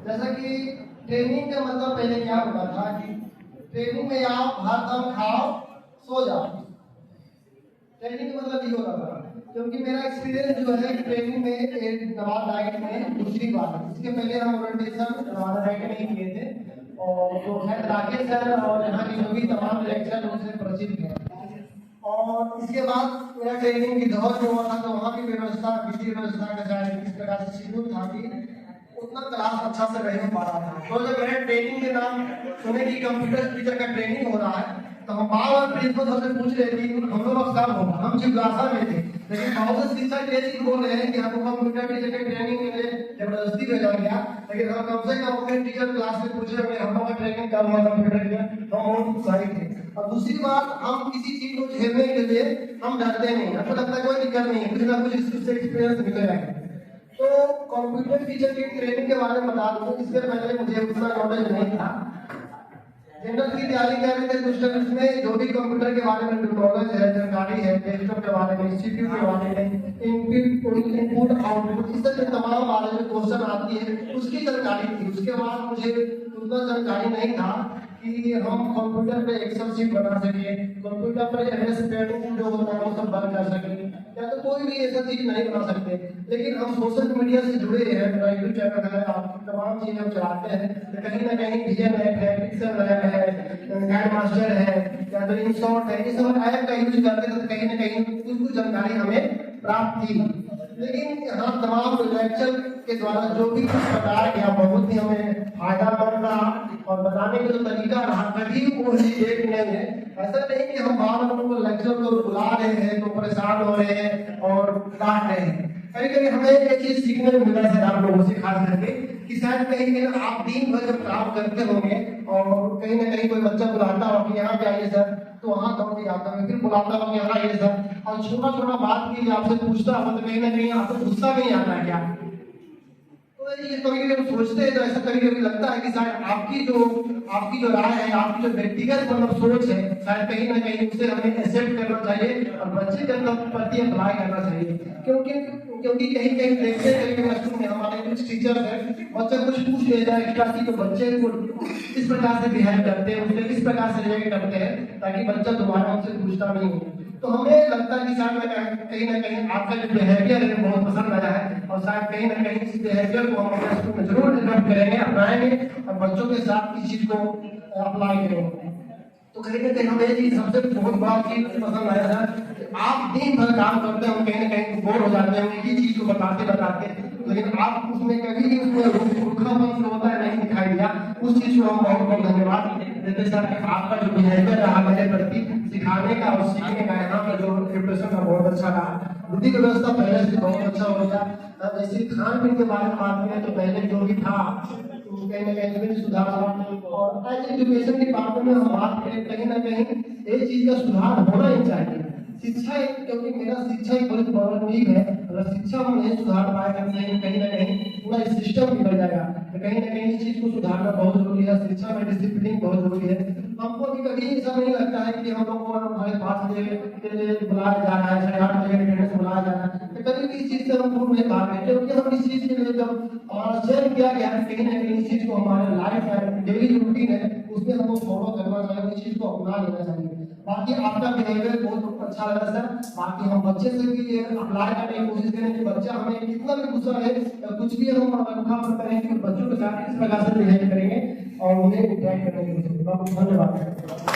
जैसा कि ट्रेनिंग का मतलब पहले क्या होता था कि ट्रेनिंग में आओ, भात दम खाओ, सो जाओ। ट्रेनिंग का मतलब ये होता था, क्योंकि मेरा एक्सपीरियंस जो है ट्रेनिंग में नवादा डाइट में दूसरी बार है। इसके पहले हम ओरिएंटेशन नवादा डाइट में ही किए थे, और जो है राकेश सर और यहाँ की जो भी तमाम लेक्चर उनसे परिचित है। और इसके बाद मेरा ट्रेनिंग की दौर जो हुआ था, तो वहाँ की व्यवस्था, विधि व्यवस्था का शायद इस प्रकार से शेड्यूल था कि उतना क्लास अच्छा से नहीं पा रहा था। तो जब मेरे ट्रेनिंग के नाम सुने कि कंप्यूटर टीचर का ट्रेनिंग हो रहा है, तो हम बार बार प्रिंसिपल सर से पूछ रहे थे कि हम लोग अब कब होगा। हम जिज्ञासा में थे, लेकिन बहुत से शिक्षक ये चीज बोल रहे हैं कि हमको कंप्यूटर टीचर के ट्रेनिंग के लिए जबरदस्ती भेजा गया, लेकिन हम कम से कम अपने टीचर क्लास में पूछ रहे हैं हम लोग का ट्रेनिंग कब होगा कंप्यूटर टीचर। हम बहुत उत्साहित थे। और दूसरी बात, हम किसी चीज को झेलने के लिए हम डरते नहीं, हमको लगता है कोई दिक्कत नहीं है, कुछ ना कुछ इससे एक्सपीरियंस मिलेगा। तो कंप्यूटर टीचर की ट्रेनिंग के बारे में बता दूं, इससे पहले मुझे उतना नॉलेज नहीं था। जनरल की तैयारी कर रहे थे कुछ टाइम में, जो भी कंप्यूटर के बारे में नॉलेज है, जानकारी है, डेस्कटॉप के बारे में, सीपीयू के बारे में, इनपुट आउटपुट, इस तरह तमाम बारे में क्वेश्चन आती है, उसकी जानकारी थी। उसके बाद मुझे उतना जानकारी नहीं था कि हम कंप्यूटर पे एक्सेल शीट बना सके, कंप्यूटर पर एमएस पैड जो होता है वो सब बन कर सके, या तो कोई भी ऐसा चीज नहीं बना सकते। लेकिन हम सोशल मीडिया से जुड़े हैं, मेरा यूट्यूब चैनल है, आप तमाम चीजें हम चलाते हैं, तो कहीं ना कहीं VNet है, पिक्सल लैब है, गाइड मास्टर है, या तो इनशॉट है, ये सब ऐप का यूज करते हैं, तो कहीं ना कहीं कुछ जानकारी हमें प्राप्त थी। लेकिन यहाँ तमाम लेक्चर के द्वारा जो भी कुछ बताया गया बहुत ही हमें फायदा रहा, और बताने का जो तरीका रहा कभी वो एक नहीं है। ऐसा नहीं कि हम बार बार उनको लेक्चर को बुला रहे हैं तो परेशान हो रहे हैं और डांट रहे हैं। कभी कभी हमें एक चीज सीखने को मिला है आप लोगों से, खास करके कि शायद कहीं आप दिन भर जब काम करते होंगे और कहीं ना कहीं कोई बच्चा बुलाता हो कि यहाँ पे आइए सर, तो वहाँ दौड़ के आता है, फिर बुलाता हो कि यहाँ आइए सर, और छोटा छोटा बात के लिए आपसे पूछता हो, तो कहीं ना कहीं आपको गुस्सा नहीं आता है क्या? तो ये कभी कभी हम सोचते हैं, तो ऐसा कभी कभी लगता है कि शायद आपकी जो राय है, आपकी जो व्यक्तिगत मतलब सोच है, शायद कहीं ना कहीं उसे हमें एक्सेप्ट करना चाहिए और बच्चे के प्रति अप्लाई करना चाहिए। क्योंकि कहीं कहीं देखते हैं कभी स्कूल में हमारे कुछ टीचर है, बच्चा कुछ पूछ ले जाए एक्स्ट्रा की, तो बच्चे को इस प्रकार से बिहेव करते हैं, उसमें इस प्रकार से रिएक्ट करते हैं ताकि बच्चा दोबारा हमसे पूछता नहीं हो। तो हमें लगता है कि शायद कहीं ना कहीं आपका जो बिहेवियर है बहुत पसंद आया है, और शायद कहीं ना कहीं इस बिहेवियर को हम अपने स्कूल में जरूर डेवलप करेंगे, अपनाएंगे और बच्चों के साथ इस चीज को अप्लाई करेंगे। तो कहीं ना कहीं हमें ये चीज सबसे बहुत बड़ा चीज पसंद आया था कि आप दिन भर काम करते हो, कहीं ना कहीं बोर हो जाते हैं एक ही चीज को बताते बताते, लेकिन आप उसमें कभी रूखापन जो होता है नहीं दिखाई दिया। उस चीज को हम बहुत बहुत धन्यवाद देते सर कि आपका जो बिहेवियर रहा मेरे प्रति सिखाने का और सीखने का, यहाँ का जो प्रिपरेशन का बहुत अच्छा रहा। बुद्धि व्यवस्था पहले से बहुत अच्छा हो गया। जैसे खान पीन के बारे में बात करें तो पहले जो भी था कहीं ना कहीं सुधार हुआ, और एजुकेशन के बारे में हम बात करें कहीं ना कहीं एक चीज का सुधार होना ही चाहिए। शिक्षा, क्योंकि मेरा शिक्षा एक बहुत बड़ा नींव है, अगर शिक्षा हम नहीं सुधार पाएगा कहीं ना कहीं पूरा सिस्टम बिगड़ जाएगा। तो कहीं ना कहीं इस चीज को सुधारना बहुत जरूरी है, शिक्षा में डिसिप्लिन बहुत जरूरी है। हमको भी कभी ऐसा नहीं लगता है कि हम लोग को हमारे 5 बजे के लिए बुलाया जा रहा है, 8:30 बजे अटेंडेंस बुलाया जा रहा है, तो कभी भी इस चीज से हम दूर नहीं भाग रहे, क्योंकि हम इस चीज के लिए जब हमारा चयन किया गया है, कहीं ना कहीं इस चीज को हमारे लाइफ है, डेली रूटीन है, उसमें हमको फॉलो करना चाहिए, इस चीज को अपना लेना चाहिए। बाकी आपका बिहेवियर बहुत अच्छा लगा सर। बाकी हम बच्चे से भी अप्लाई करने की कोशिश करें कि बच्चा हमें कितना भी गुस्सा है, कुछ भी हम अनोखा करेंगे, बच्चों के साथ इस प्रकार से बिहेव करेंगे और उन्हें इंटरेक्ट करने की कोशिश करेंगे। धन्यवाद।